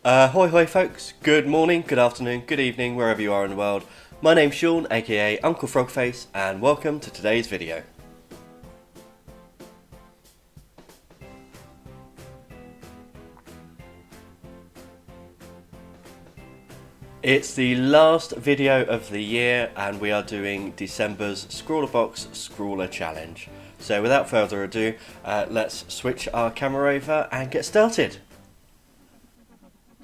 Hoi hoi folks, good morning, good afternoon, good evening, wherever you are in the world. My name's Sean, aka Uncle Frogface, and welcome to today's video. It's the last video of the year and we are doing December's Scrawlrbox Scrawler Challenge. So without further ado, let's switch our camera over and get started.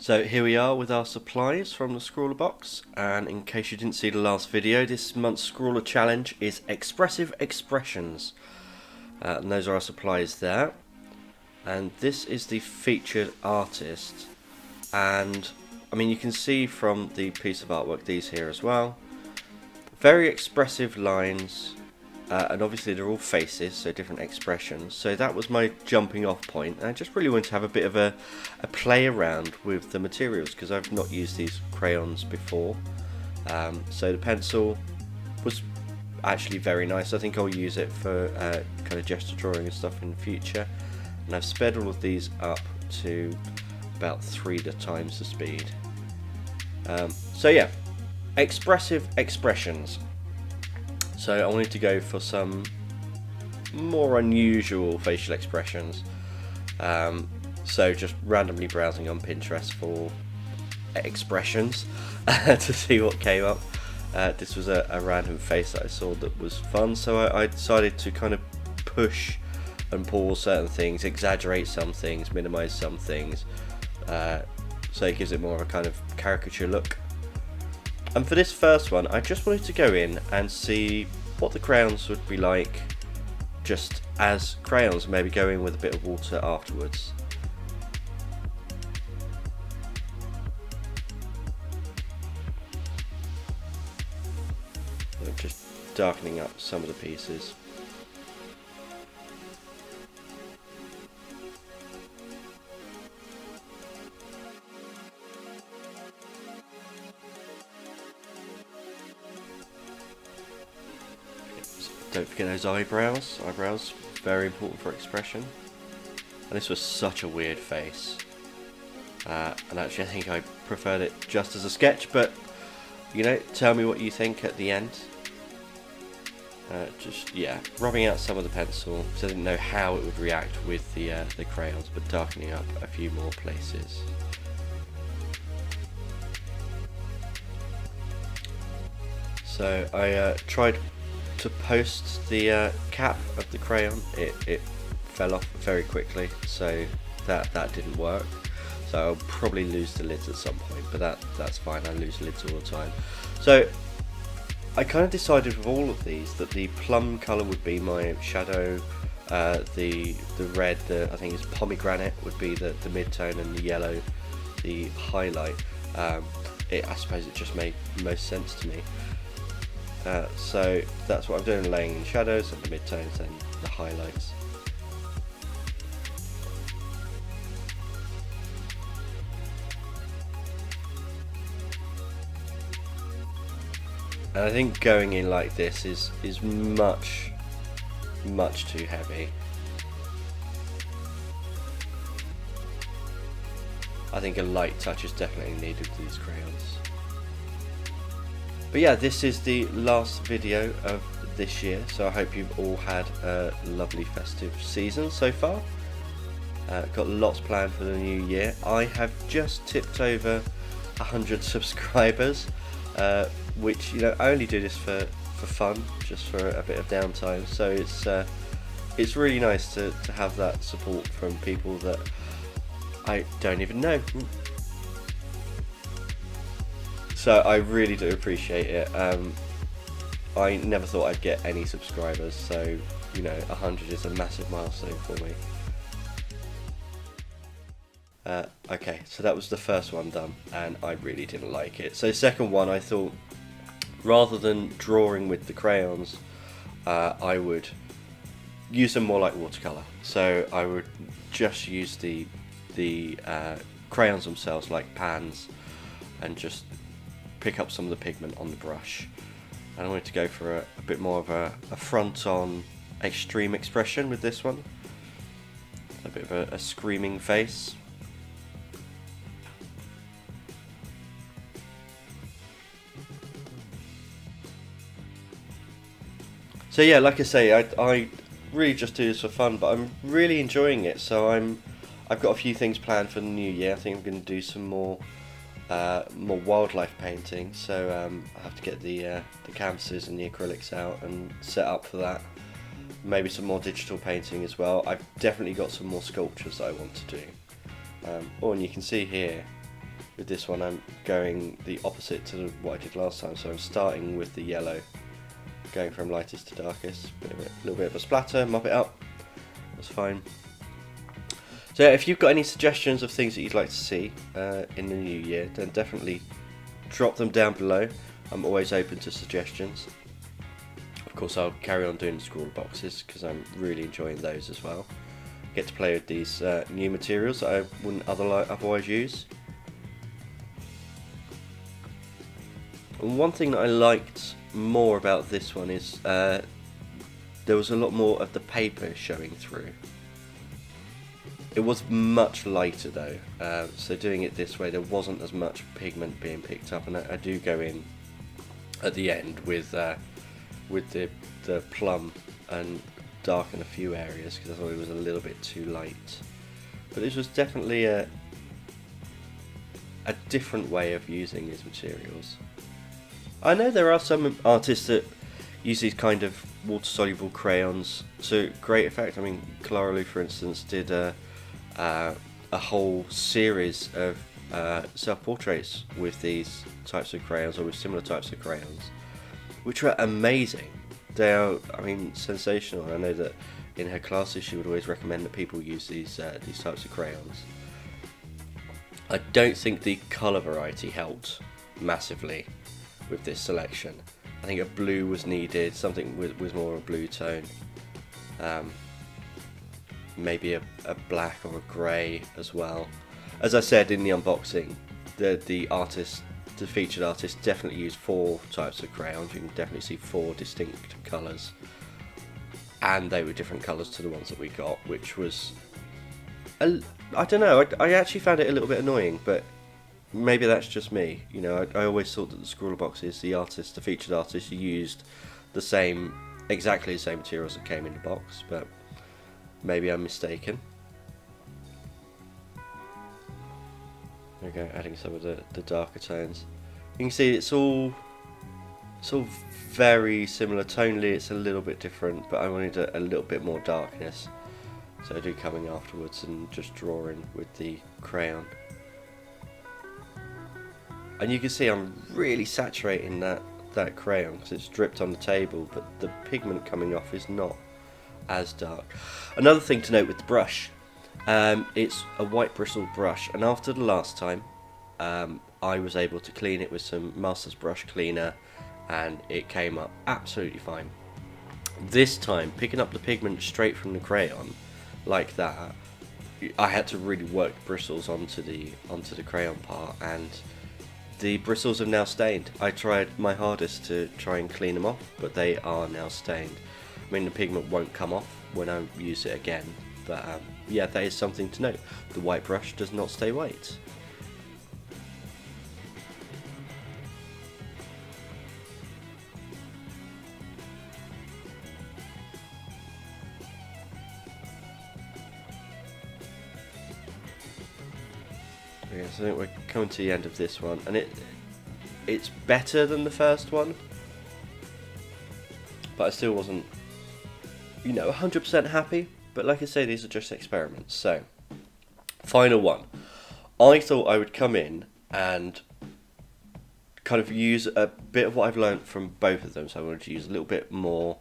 So here we are with our supplies from the Scrawlrbox, and in case you didn't see the last video, this month's Scrawler Challenge is Expressive Expressions, and those are our supplies there. And this is the featured artist, and I mean you can see from the piece of artwork these here as well, very expressive lines, and obviously they're all faces, so different expressions. So that was my jumping off point, and I just really wanted to have a bit of a play around with the materials because I've not used these crayons before. So the pencil was actually very nice. I think I'll use it for kind of gesture drawing and stuff in the future. And I've sped all of these up to about 3 times the speed. So yeah, expressive expressions. So I wanted to go for some more unusual facial expressions. So just randomly browsing on Pinterest for expressions to see what came up. This was a random face that I saw that was fun, so I decided to kind of push and pause certain things, exaggerate some things, minimize some things, so it gives it more of a kind of caricature look. And for this first one, I just wanted to go in and see what the crayons would be like just as crayons, maybe go in with a bit of water afterwards. I'm just darkening up some of the pieces. Don't forget those eyebrows. Eyebrows, very important for expression. And this was such a weird face. And actually I think I preferred it just as a sketch, but you know, tell me what you think at the end. Just, yeah, rubbing out some of the pencil, because I didn't know how it would react with the crayons, but darkening up a few more places. So I tried to post the cap of the crayon. It fell off very quickly, so that didn't work. So I'll probably lose the lids at some point, but that's fine. I lose lids all the time. So I kind of decided with all of these that the plum colour would be my shadow, the red, I think it's pomegranate, would be the mid-tone, and the yellow the highlight. I suppose it just made most sense to me. So that's what I'm doing, laying in shadows and the mid-tones and the highlights. And I think going in like this is much too heavy. I think a light touch is definitely needed with these crayons. But yeah, this is the last video of this year, so I hope you've all had a lovely festive season so far. Got lots planned for the new year. I have just tipped over 100 subscribers, which, you know, I only do this for fun, just for a bit of downtime. So it's really nice to have that support from people that I don't even know. So I really do appreciate it. I never thought I'd get any subscribers, so you know, 100 is a massive milestone for me. Okay, so that was the first one done, and I really didn't like it. So second one, I thought rather than drawing with the crayons, I would use them more like watercolour. So I would just use the crayons themselves like pans, and just pick up some of the pigment on the brush. And I wanted to go for a bit more of a front-on extreme expression with this one. A bit of a screaming face. So yeah, like I say, I really just do this for fun, but I'm really enjoying it. So I've got a few things planned for the new year. I think I'm going to do some more wildlife painting. So I have to get the canvases and the acrylics out and set up for that. Maybe some more digital painting as well. I've definitely got some more sculptures that I want to do. And you can see here with this one, I'm going the opposite to what I did last time. So I'm starting with the yellow, going from lightest to darkest. A little bit of a splatter, mop it up. That's fine. So yeah, if you've got any suggestions of things that you'd like to see in the new year, then definitely drop them down below. I'm always open to suggestions. Of course, I'll carry on doing the Scrawlrboxes because I'm really enjoying those as well. Get to play with these new materials that I wouldn't otherwise use. And one thing that I liked more about this one is there was a lot more of the paper showing through. It was much lighter though, so doing it this way there wasn't as much pigment being picked up, and I do go in at the end with the plum and darken a few areas because I thought it was a little bit too light. But this was definitely a different way of using these materials. I know there are some artists that use these kind of water-soluble crayons to great effect. I mean, Clara, for instance, did a whole series of self-portraits with these types of crayons, or with similar types of crayons, which were amazing. They are, I mean, sensational. I know that in her classes she would always recommend that people use these types of crayons. I don't think the colour variety helped massively with this selection. I think a blue was needed, something with more of a blue tone. Maybe a black or a grey as well. As I said in the unboxing, the featured artist definitely used 4 types of crayons. You can definitely see 4 distinct colours, and they were different colours to the ones that we got, which was, I don't know, I actually found it a little bit annoying, but maybe that's just me. You know, I always thought that the Scrawlrboxes, the featured artist, used exactly the same materials that came in the box, but maybe I'm mistaken. There we go, adding some of the darker tones. You can see it's all very similar. Tonally it's a little bit different, but I wanted a little bit more darkness. So I do coming afterwards and just drawing with the crayon. And you can see I'm really saturating that crayon because it's dripped on the table, but the pigment coming off is not as dark. Another thing to note with the brush, it's a white bristle brush, and after the last time I was able to clean it with some Master's brush cleaner and it came up absolutely fine. This time, picking up the pigment straight from the crayon like that, I had to really work bristles onto the crayon part, and the bristles have now stained. I tried my hardest to try and clean them off, but they are now stained. I mean, the pigment won't come off when I use it again, but yeah, that is something to note. The white brush does not stay white. Yeah, so I think we're coming to the end of this one, and it's better than the first one, but I still wasn't, 100% happy. But like I say, these are just experiments. So, final one. I thought I would come in and kind of use a bit of what I've learned from both of them. So I wanted to use a little bit more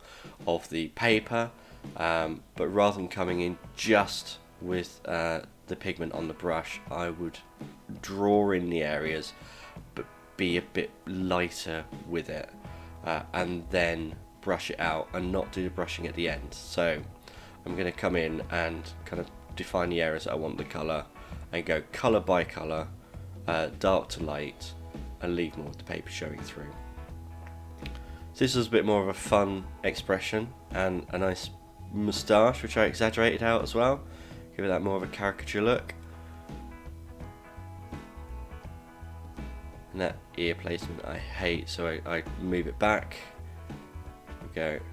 of the paper, but rather than coming in just with the pigment on the brush, I would draw in the areas but be a bit lighter with it, and then brush it out and not do the brushing at the end. So I'm going to come in and kind of define the areas that I want the colour and go colour by colour, dark to light, and leave more of the paper showing through. So this is a bit more of a fun expression, and a nice moustache which I exaggerated out as well, give it that more of a caricature look. And that ear placement I hate, so I move it back. There we go.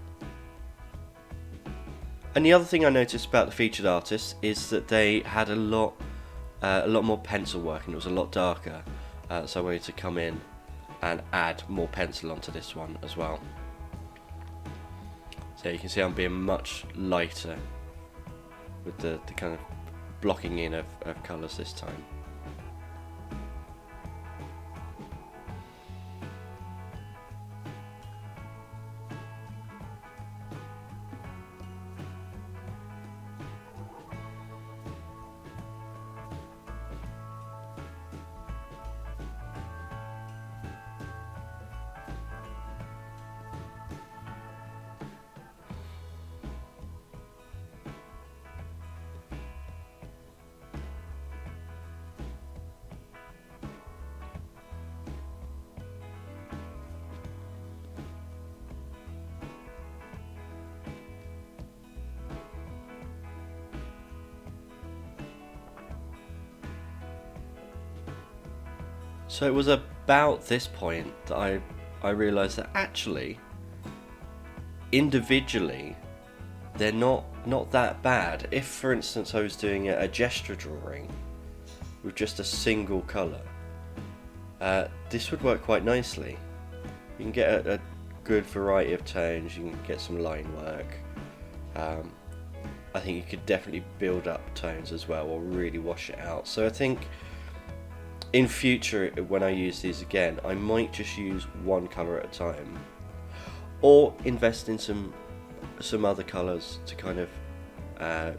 And the other thing I noticed about the featured artists is that they had a lot more pencil work, and it was a lot darker. So I wanted to come in and add more pencil onto this one as well. So you can see I'm being much lighter with the kind of blocking in of colours this time. So it was about this point that I realised that actually, individually, they're not that bad. If, for instance, I was doing a gesture drawing with just a single colour, this would work quite nicely. You can get a good variety of tones, you can get some line work. I think you could definitely build up tones as well, or really wash it out. So I think in future, when I use these again, I might just use one colour at a time, or invest in some other colours to kind of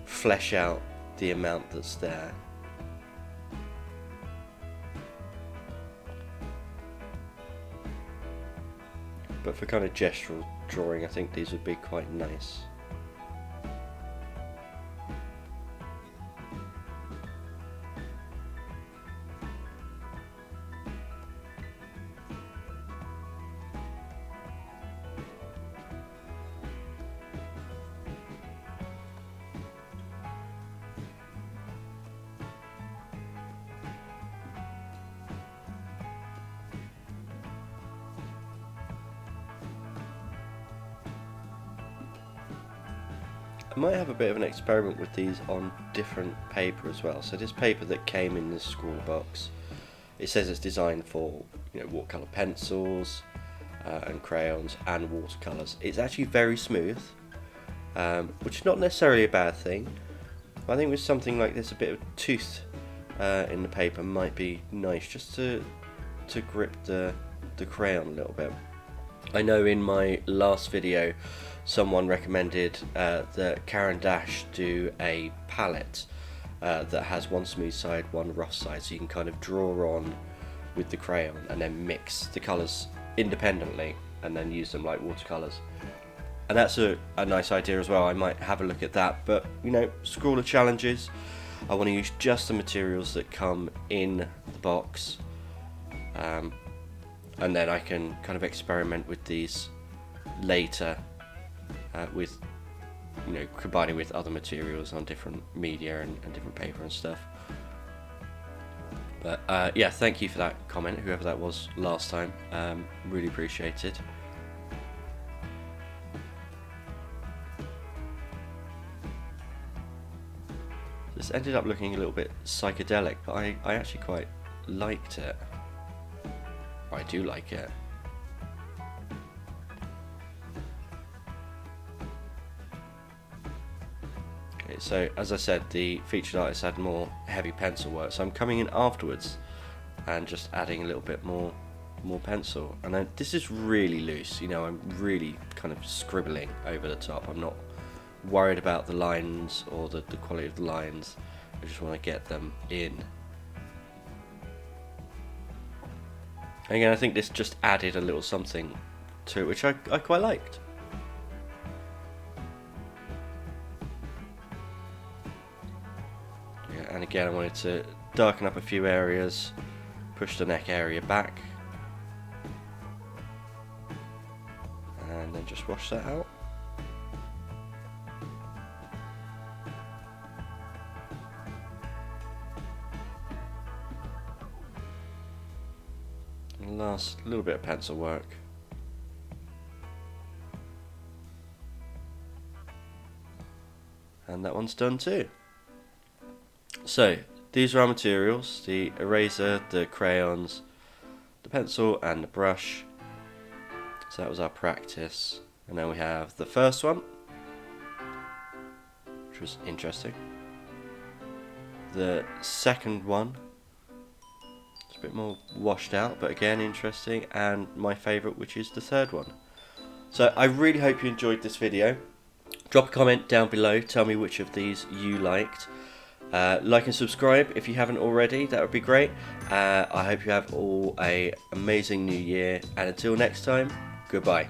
flesh out the amount that's there. But for kind of gestural drawing, I think these would be quite nice. I might have a bit of an experiment with these on different paper as well. So this paper that came in this Scrawlrbox, it says it's designed for, you know, watercolour pencils and crayons and watercolours. It's actually very smooth, which is not necessarily a bad thing. I think with something like this, a bit of tooth in the paper might be nice, just to grip the crayon a little bit. I know in my last video someone recommended that Karen Dash do a palette that has one smooth side, one rough side, so you can kind of draw on with the crayon and then mix the colours independently and then use them like watercolours. And that's a nice idea as well. I might have a look at that, but you know, Scrawler challenges, I want to use just the materials that come in the box, and then I can kind of experiment with these later, with, you know, combining with other materials on different media and different paper and stuff. But yeah, thank you for that comment, whoever that was last time. Really appreciate it. This ended up looking a little bit psychedelic, but I actually quite liked it. I do like it. Okay, so as I said, the featured artist had more heavy pencil work, so I'm coming in afterwards and just adding a little bit more pencil. And this is really loose, you know, I'm really kind of scribbling over the top. I'm not worried about the lines or the quality of the lines. I just want to get them in. Again, I think this just added a little something to it, which I quite liked. Yeah, and again, I wanted to darken up a few areas, push the neck area back, and then just wash that out. Last little bit of pencil work. and that one's done too. So these are our materials: the eraser, the crayons, the pencil and the brush. So that was our practice, and then we have the first one, which was interesting. The second one, it's a bit more washed out, but again interesting, and my favourite, which is the third one. So I really hope you enjoyed this video. Drop a comment down below, tell me which of these you liked. Like and subscribe if you haven't already, that would be great. I hope you have all an amazing new year, and until next time, goodbye.